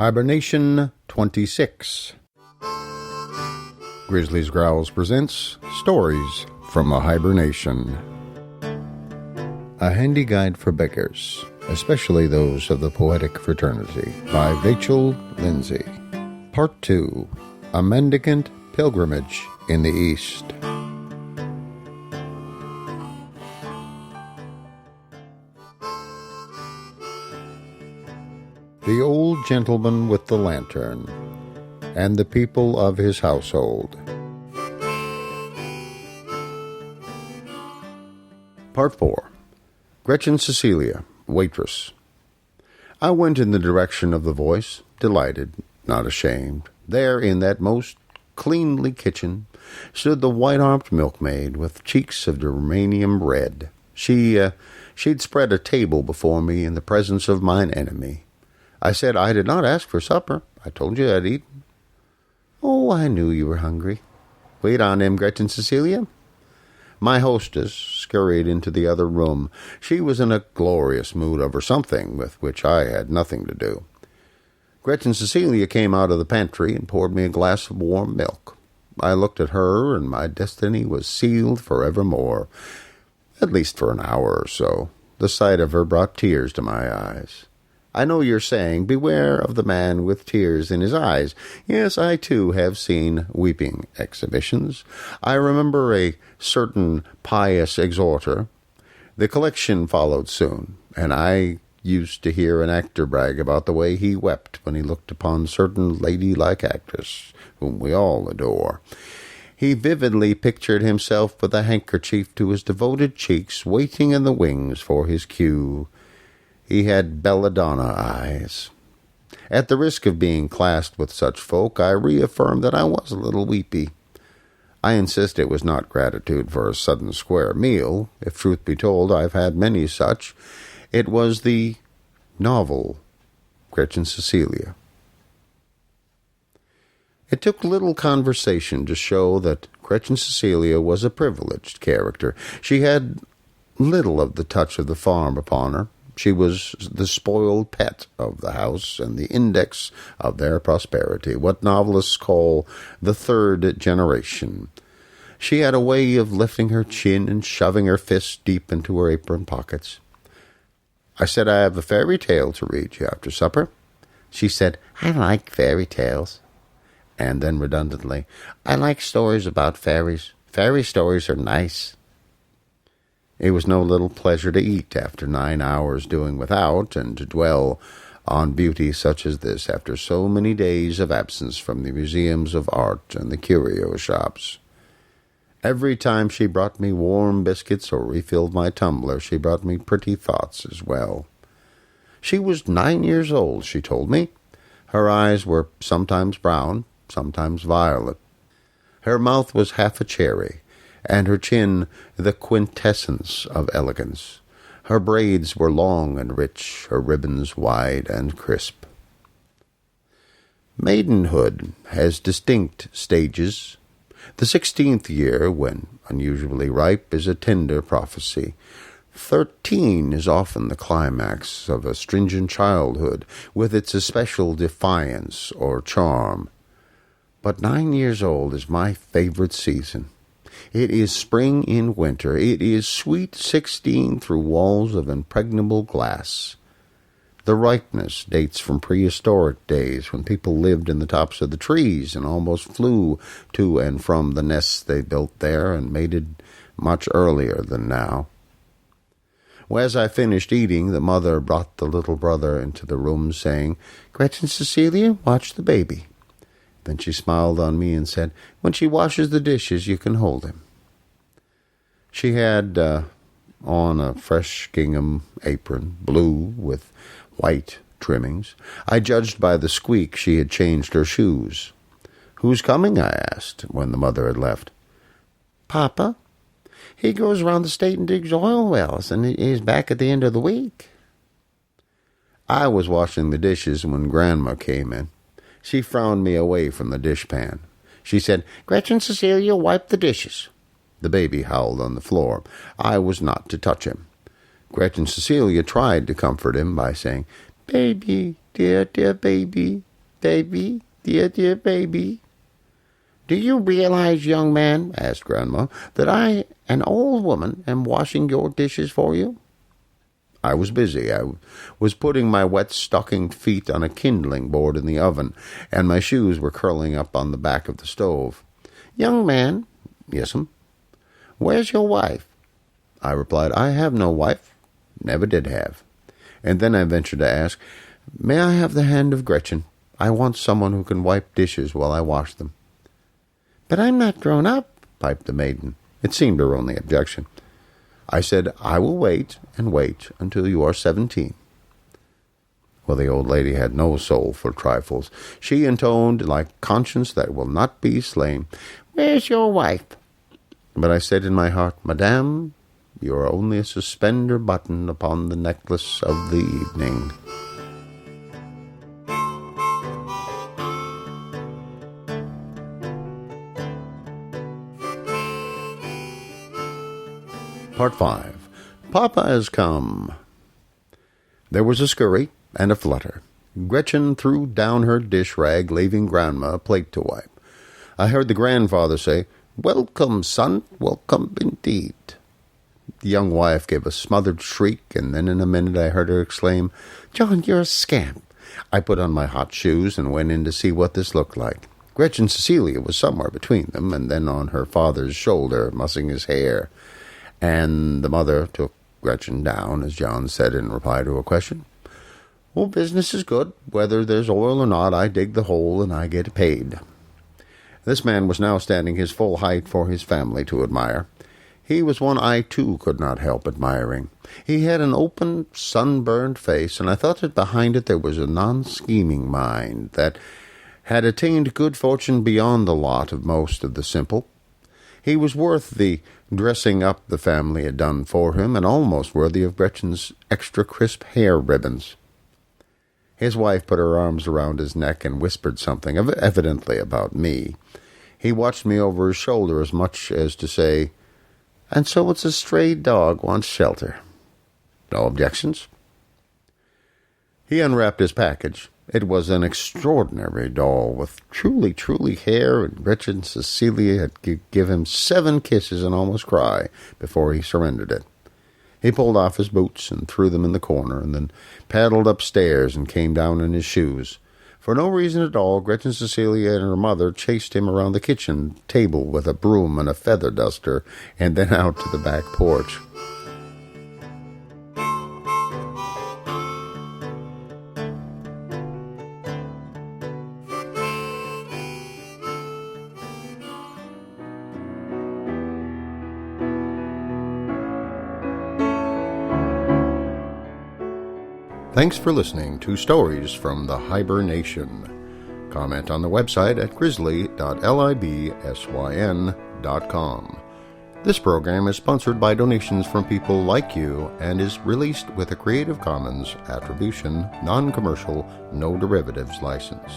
Hiber-Nation 26. Grizzly's Growls presents Stories from the Hiber-Nation. A handy guide for beggars, especially those of the poetic fraternity, by Vachel Lindsay. Part 2. A Mendicant Pilgrimage in the East. The old gentleman with the lantern, and the people of his household. Part 4. Gretchen Cecilia, waitress. I went in the direction of the voice, delighted, not ashamed. There, in that most cleanly kitchen, stood the white-armed milkmaid with cheeks of geranium red. She'd spread a table before me in the presence of mine enemy. I said I did not ask for supper. I told you I'd eaten. Oh, I knew you were hungry. Wait on him, Gretchen Cecilia. My hostess scurried into the other room. She was in a glorious mood over something with which I had nothing to do. Gretchen Cecilia came out of the pantry and poured me a glass of warm milk. I looked at her, and my destiny was sealed forevermore, at least for an hour or so. The sight of her brought tears to my eyes. I know you're saying, beware of the man with tears in his eyes. Yes, I too have seen weeping exhibitions. I remember a certain pious exhorter. The collection followed soon, and I used to hear an actor brag about the way he wept when he looked upon certain ladylike actress, whom we all adore. He vividly pictured himself with a handkerchief to his devoted cheeks, waiting in the wings for his cue. He had belladonna eyes. At the risk of being classed with such folk, I reaffirmed that I was a little weepy. I insist it was not gratitude for a sudden square meal. If truth be told, I've had many such. It was the novel Gretchen Cecilia. It took little conversation to show that Gretchen Cecilia was a privileged character. She had little of the touch of the farm upon her. She was the spoiled pet of the house and the index of their prosperity, what novelists call the third generation. She had a way of lifting her chin and shoving her fists deep into her apron pockets. I said, I have a fairy tale to read you after supper. She said, I like fairy tales. And then redundantly, I like stories about fairies. Fairy stories are nice. It was no little pleasure to eat after 9 hours doing without, and to dwell on beauty such as this after so many days of absence from the museums of art and the curio shops. Every time she brought me warm biscuits or refilled my tumbler, she brought me pretty thoughts as well. She was 9 years old, she told me. Her eyes were sometimes brown, sometimes violet. Her mouth was half a cherry, and her chin the quintessence of elegance. Her braids were long and rich, her ribbons wide and crisp. Maidenhood has distinct stages. The 16th year, when unusually ripe, is a tender prophecy. 13 is often the climax of a stringent childhood, with its especial defiance or charm. But 9 years old is my favorite season. It is spring in winter. It is sweet 16 through walls of impregnable glass. The ripeness dates from prehistoric days when people lived in the tops of the trees and almost flew to and from the nests they built there and mated much earlier than now. Well, as I finished eating, the mother brought the little brother into the room, saying, Gretchen Cecilia, watch the baby. Then she smiled on me and said, when she washes the dishes, you can hold him. She had on a fresh gingham apron, blue with white trimmings. I judged by the squeak she had changed her shoes. Who's coming? I asked, when the mother had left. Papa. He goes around the state and digs oil wells, and he's back at the end of the week. I was washing the dishes when Grandma came in. She frowned me away from the dishpan. She said, Gretchen Cecilia, wipe the dishes. The baby howled on the floor. I was not to touch him. Gretchen Cecilia tried to comfort him by saying, Baby, dear, dear baby. baby, dear, dear baby. Do you realize, young man, asked Grandma, that I, an old woman, am washing your dishes for you? I was busy. I was putting my wet stockinged feet on a kindling board in the oven, and my shoes were curling up on the back of the stove. Young man, yes'm. Where's your wife? I replied, I have no wife. Never did have. And then I ventured to ask, may I have the hand of Gretchen? I want someone who can wipe dishes while I wash them. But I'm not grown up, piped the maiden. It seemed her only objection. I said, I will wait and wait until you are 17. Well, the old lady had no soul for trifles. She intoned, like conscience that will not be slain, Where's your wife? But I said in my heart, Madame, you are only a suspender button upon the necklace of the evening. Part 5. Papa has come. There was a scurry and a flutter. Gretchen threw down her dish rag, leaving Grandma a plate to wipe. I heard the grandfather say, Welcome, son, welcome indeed. The young wife gave a smothered shriek, and then in a minute I heard her exclaim, John, you're a scamp. I put on my hot shoes and went in to see what this looked like. Gretchen Cecilia was somewhere between them, and then on her father's shoulder, mussing his hair. And the mother took Gretchen down, as John said in reply to a question. Oh, business is good. Whether there's oil or not, I dig the hole and I get paid. This man was now standing his full height for his family to admire. He was one I, too, could not help admiring. He had an open, sunburned face, and I thought that behind it there was a non-scheming mind that had attained good fortune beyond the lot of most of the simple. He was worth the dressing up the family had done for him, and almost worthy of Gretchen's extra crisp hair ribbons. His wife put her arms around his neck and whispered something, evidently about me. He watched me over his shoulder as much as to say, And so it's a stray dog wants shelter. No objections? He unwrapped his package. It was an extraordinary doll with truly hair, and Gretchen Cecilia had to give him 7 kisses and almost cry before he surrendered it. He pulled off his boots and threw them in the corner, and then paddled upstairs and came down in his shoes. For no reason at all, Gretchen Cecilia and her mother chased him around the kitchen table with a broom and a feather duster, and then out to the back porch. Thanks for listening to Stories from the Hiber-Nation. Comment on the website at grizzly.libsyn.com. This program is sponsored by donations from people like you and is released with a Creative Commons Attribution, Non-Commercial, No Derivatives license.